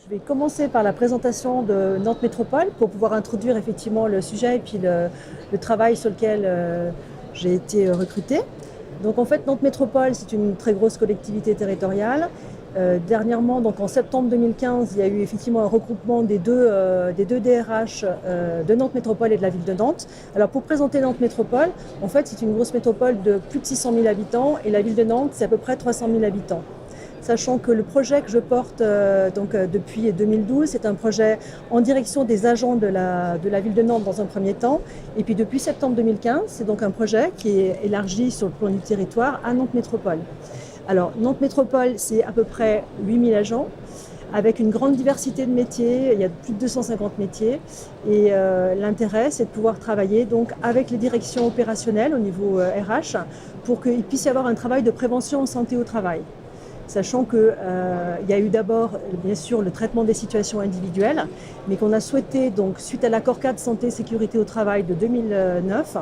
Je vais commencer par la présentation de Nantes Métropole pour pouvoir introduire effectivement le sujet et puis le travail sur lequel j'ai été recrutée. Donc en fait, Nantes Métropole, c'est une très grosse collectivité territoriale. Dernièrement, donc en septembre 2015, il y a eu effectivement un regroupement des deux DRH de Nantes Métropole et de la ville de Nantes. Alors pour présenter Nantes Métropole, en fait, c'est une grosse métropole de plus de 600 000 habitants et la ville de Nantes, c'est à peu près 300 000 habitants. Sachant que le projet que je porte depuis 2012, c'est un projet en direction des agents de la ville de Nantes dans un premier temps. Et puis depuis septembre 2015, c'est donc un projet qui est élargi sur le plan du territoire à Nantes Métropole. Alors Nantes Métropole, c'est à peu près 8000 agents, avec une grande diversité de métiers. Il y a plus de 250 métiers. Et l'intérêt, c'est de pouvoir travailler donc avec les directions opérationnelles au niveau RH pour qu'il puisse y avoir un travail de prévention en santé au travail. Sachant qu'il y a eu d'abord, bien sûr, le traitement des situations individuelles, mais qu'on a souhaité, donc, suite à l'accord cadre santé sécurité au travail de 2009,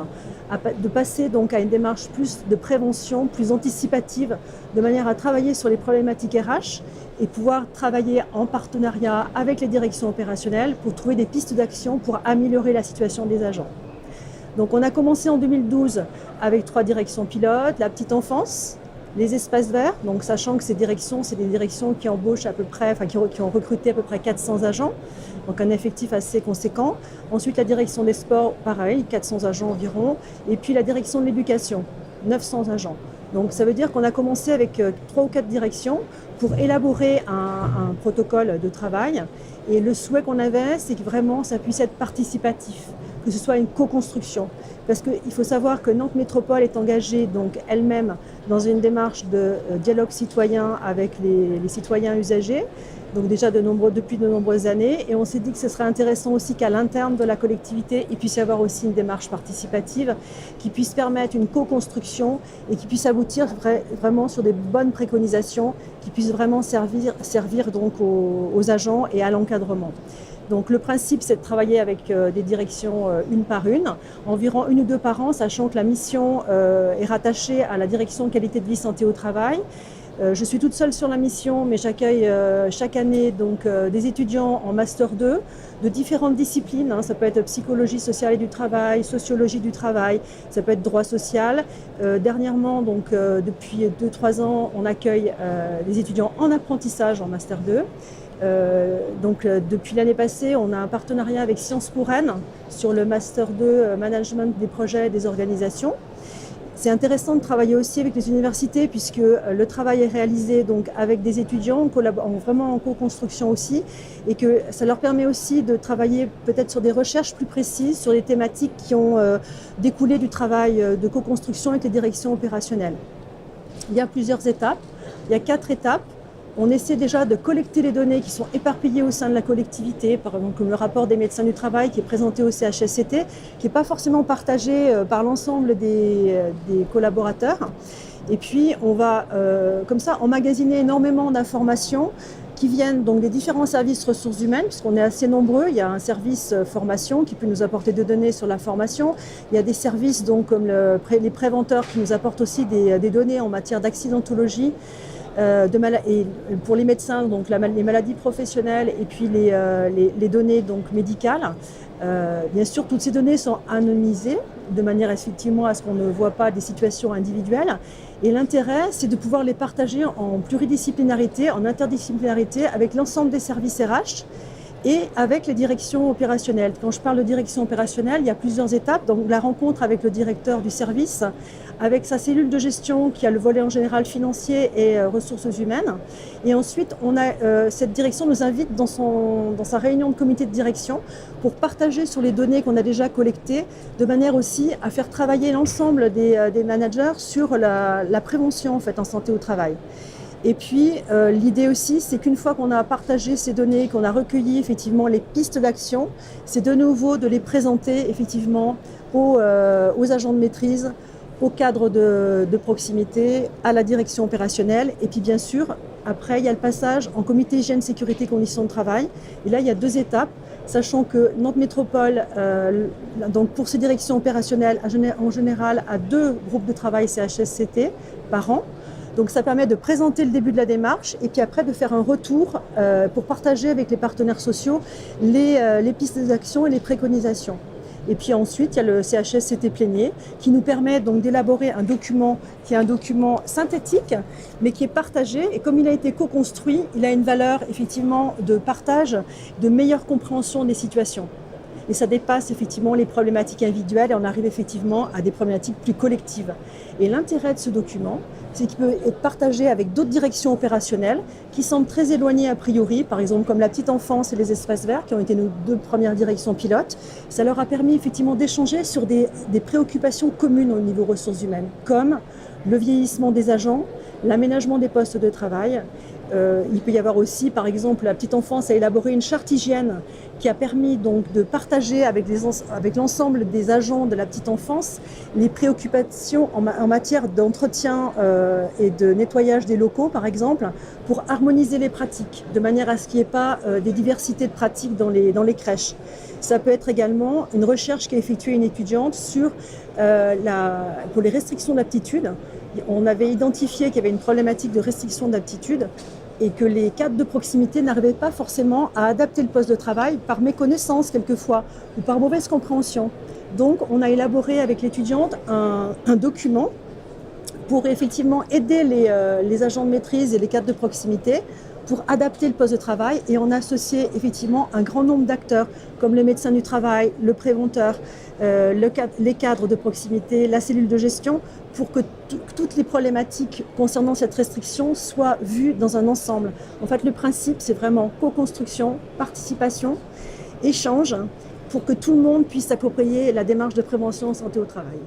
de passer donc à une démarche plus de prévention, plus anticipative, de manière à travailler sur les problématiques RH et pouvoir travailler en partenariat avec les directions opérationnelles pour trouver des pistes d'action pour améliorer la situation des agents. Donc on a commencé en 2012 avec 3 directions pilotes, la petite enfance, les espaces verts, donc sachant que ces directions, c'est des directions qui embauchent à peu près, qui ont recruté à peu près 400 agents, donc un effectif assez conséquent. Ensuite, la direction des sports, pareil, 400 agents environ. Et puis la direction de l'éducation, 900 agents. Donc ça veut dire qu'on a commencé avec 3 ou 4 directions pour élaborer un protocole de travail. Et le souhait qu'on avait, c'est que vraiment ça puisse être participatif, que ce soit une co-construction. Parce qu'il faut savoir que Nantes Métropole est engagée donc elle-même dans une démarche de dialogue citoyen avec les citoyens usagers, donc déjà depuis de nombreuses années. Et on s'est dit que ce serait intéressant aussi qu'à l'interne de la collectivité, il puisse y avoir aussi une démarche participative qui puisse permettre une co-construction et qui puisse aboutir vraiment sur des bonnes préconisations qui puissent vraiment servir donc aux agents et à l'encadrement. Donc le principe, c'est de travailler avec des directions une par une, environ 1 ou 2 par an, sachant que la mission est rattachée à la direction qualité de vie santé au travail. Je suis toute seule sur la mission, mais j'accueille chaque année donc, des étudiants en Master 2 de différentes disciplines. Ça peut être psychologie sociale et du travail, sociologie du travail, ça peut être droit social. Dernièrement, donc, depuis 2-3 ans, on accueille des étudiants en apprentissage en Master 2. Depuis l'année passée, on a un partenariat avec Sciences Po Rennes sur le Master 2 Management des projets et des organisations. C'est intéressant de travailler aussi avec les universités puisque le travail est réalisé donc avec des étudiants, vraiment en co-construction aussi, et que ça leur permet aussi de travailler peut-être sur des recherches plus précises, sur les thématiques qui ont découlé du travail de co-construction avec les directions opérationnelles. Il y a plusieurs étapes, il y a 4 étapes. On essaie déjà de collecter les données qui sont éparpillées au sein de la collectivité, par exemple comme le rapport des médecins du travail qui est présenté au CHSCT, qui n'est pas forcément partagé par l'ensemble des collaborateurs. Et puis on va comme ça emmagasiner énormément d'informations qui viennent donc des différents services ressources humaines, puisqu'on est assez nombreux. Il y a un service formation qui peut nous apporter des données sur la formation. Il y a des services donc, comme les préventeurs qui nous apportent aussi des données en matière d'accidentologie. Et pour les médecins, donc les maladies professionnelles et puis les données donc médicales. Bien sûr, toutes ces données sont anonymisées de manière effectivement à ce qu'on ne voit pas des situations individuelles. Et l'intérêt, c'est de pouvoir les partager en pluridisciplinarité, en interdisciplinarité avec l'ensemble des services RH et avec les directions opérationnelles. Quand je parle de direction opérationnelle, il y a plusieurs étapes. Donc la rencontre avec le directeur du service, avec sa cellule de gestion qui a le volet en général financier et ressources humaines. Et ensuite, cette direction nous invite dans sa réunion de comité de direction pour partager sur les données qu'on a déjà collectées, de manière aussi à faire travailler l'ensemble des managers sur la prévention en fait, en santé au travail. Et puis, l'idée aussi, c'est qu'une fois qu'on a partagé ces données, qu'on a recueilli effectivement les pistes d'action, c'est de nouveau de les présenter effectivement aux agents de maîtrise, au cadre de proximité, à la direction opérationnelle. Et puis bien sûr, après, il y a le passage en comité hygiène, sécurité, conditions de travail. Et là, il y a 2 étapes, sachant que Nantes Métropole, donc pour ces directions opérationnelles, en général, a 2 groupes de travail CHSCT par an. Donc ça permet de présenter le début de la démarche et puis après de faire un retour pour partager avec les partenaires sociaux les pistes d'action et les préconisations. Et puis ensuite, il y a le CHSCT plénier qui nous permet donc d'élaborer un document qui est un document synthétique, mais qui est partagé. Et comme il a été co-construit, il a une valeur effectivement de partage, de meilleure compréhension des situations. Et ça dépasse effectivement les problématiques individuelles et on arrive effectivement à des problématiques plus collectives. Et l'intérêt de ce document, c'est qu'il peut être partagé avec d'autres directions opérationnelles qui semblent très éloignées a priori, par exemple comme la petite enfance et les espaces verts qui ont été nos 2 premières directions pilotes. Ça leur a permis effectivement d'échanger sur des préoccupations communes au niveau ressources humaines, comme le vieillissement des agents, l'aménagement des postes de travail. Il peut y avoir aussi, par exemple, la petite enfance a élaboré une charte hygiène qui a permis donc de partager avec l'ensemble des agents de la petite enfance les préoccupations en matière d'entretien et de nettoyage des locaux, par exemple, pour harmoniser les pratiques, de manière à ce qu'il n'y ait pas des diversités de pratiques dans les crèches. Ça peut être également une recherche qu'a effectuée une étudiante sur pour les restrictions d'aptitude. On avait identifié qu'il y avait une problématique de restriction d'aptitude et que les cadres de proximité n'arrivaient pas forcément à adapter le poste de travail par méconnaissance quelquefois ou par mauvaise compréhension. Donc on a élaboré avec l'étudiante un document pour effectivement aider les agents de maîtrise et les cadres de proximité pour adapter le poste de travail et en associer effectivement un grand nombre d'acteurs comme les médecins du travail, le préventeur, les cadres de proximité, la cellule de gestion pour que toutes les problématiques concernant cette restriction soient vues dans un ensemble. En fait, le principe, c'est vraiment co-construction, participation, échange pour que tout le monde puisse s'approprier la démarche de prévention en santé au travail.